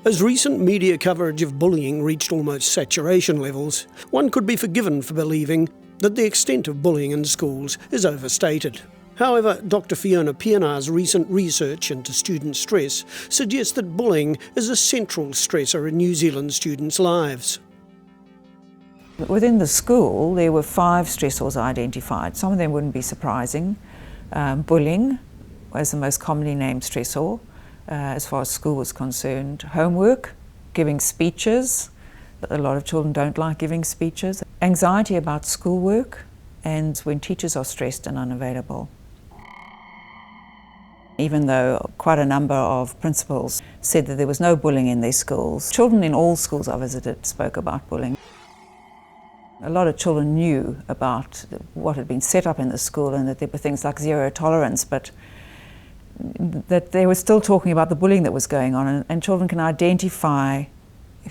As recent media coverage of bullying reached almost saturation levels, one could be forgiven for believing that the extent of bullying in schools is overstated. However, Dr Fiona Pienaar's recent research into student stress suggests that bullying is a central stressor in New Zealand students' lives. Within the school, there were 5 stressors identified. Some of them wouldn't be surprising. Bullying was the most commonly named stressor. As far as school was concerned, homework, giving speeches. A lot of children don't like giving speeches. Anxiety about schoolwork, and when teachers are stressed and unavailable. Even though quite a number of principals said that there was no bullying in their schools, children in all schools I visited spoke about bullying. A lot of children knew about what had been set up in the school and that there were things like zero tolerance, but that they were still talking about the bullying that was going on, and children can identify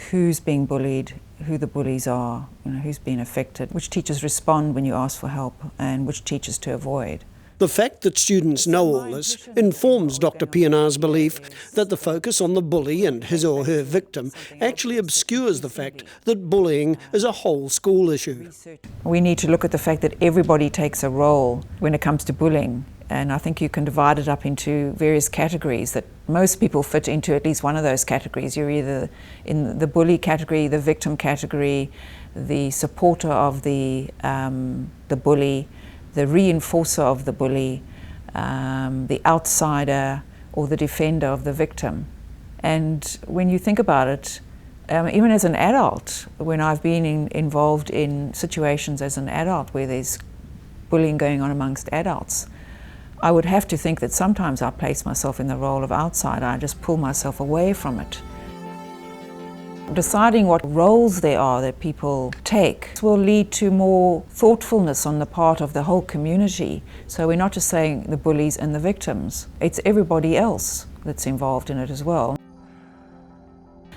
who's being bullied, who the bullies are, who's been affected, which teachers respond when you ask for help, and which teachers to avoid. The fact that students know all this informs Dr Pienaar's belief that the focus on the bully and his or her victim actually obscures the fact that bullying is a whole school issue. We need to look at the fact that everybody takes a role when it comes to bullying. And I think you can divide it up into various categories that most people fit into at least one of those categories. You're either in the bully category, the victim category, the supporter of the bully, the reinforcer of the bully, the outsider, or the defender of the victim. And when you think about it, even as an adult, when I've been involved in situations as an adult where there's bullying going on amongst adults, I would have to think that sometimes I place myself in the role of outsider. I just pull myself away from it. Deciding what roles there are that people take will lead to more thoughtfulness on the part of the whole community. So we're not just saying the bullies and the victims, it's everybody else that's involved in it as well.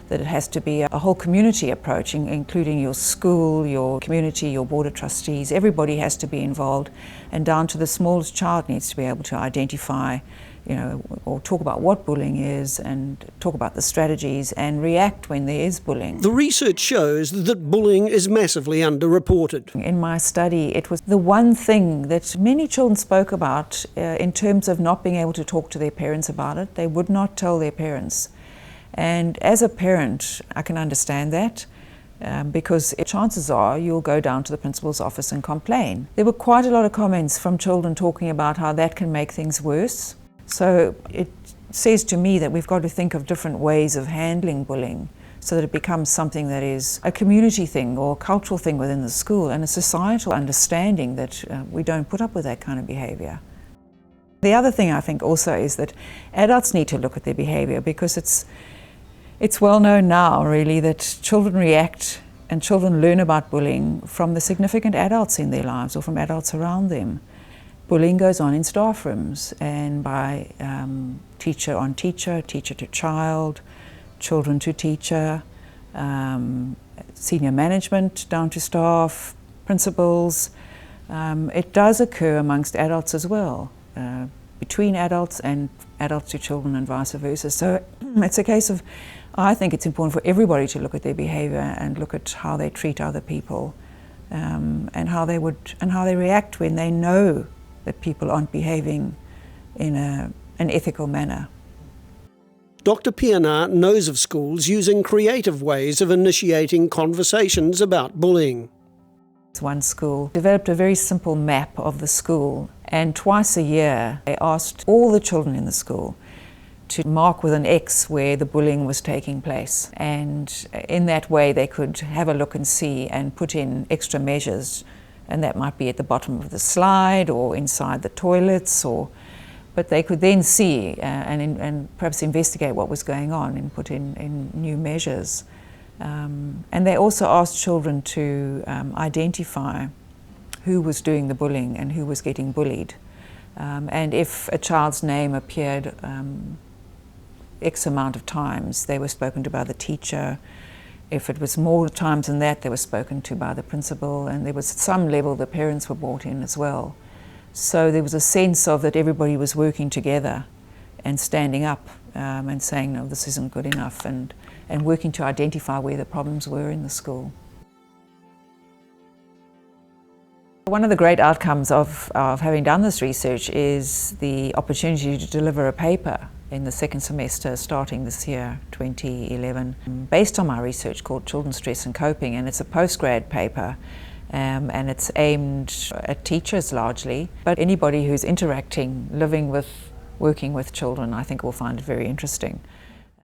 That it has to be a whole community approach, including your school, your community, your board of trustees. Everybody has to be involved, and down to the smallest child needs to be able to identify, or talk about what bullying is, and talk about the strategies, and react when there is bullying. The research shows that bullying is massively underreported. In my study, it was the one thing that many children spoke about in terms of not being able to talk to their parents about it. They would not tell their parents. And as a parent, I can understand that because chances are you'll go down to the principal's office and complain. There were quite a lot of comments from children talking about how that can make things worse. So it says to me that we've got to think of different ways of handling bullying so that it becomes something that is a community thing or a cultural thing within the school, and a societal understanding that we don't put up with that kind of behaviour. The other thing I think also is that adults need to look at their behaviour, because it's well known now, really, that children react and children learn about bullying from the significant adults in their lives or from adults around them. Bullying goes on in staff rooms and by teacher on teacher, teacher to child, children to teacher, senior management down to staff, principals. It does occur amongst adults as well, between adults and adults to children and vice versa. So it's a case of, I think it's important for everybody to look at their behaviour and look at how they treat other people, and how they react when they know that people aren't behaving in an ethical manner. Dr Pienaar knows of schools using creative ways of initiating conversations about bullying. One school developed a very simple map of the school, and twice a year they asked all the children in the school to mark with an X where the bullying was taking place. And in that way they could have a look and see and put in extra measures, and that might be at the bottom of the slide or inside the toilets, but they could then see and perhaps investigate what was going on and put in new measures. And they also asked children to identify who was doing the bullying and who was getting bullied. And if a child's name appeared X amount of times, they were spoken to by the teacher. If it was more times than that, they were spoken to by the principal, and there was some level the parents were brought in as well. So there was a sense of that everybody was working together and standing up and saying, no, this isn't good enough, and working to identify where the problems were in the school. One of the great outcomes of having done this research is the opportunity to deliver a paper in the second semester starting this year, 2011, based on my research called Children's Stress and Coping, and it's a postgrad paper. And it's aimed at teachers largely, but anybody who's interacting, living with, working with children, I think will find it very interesting.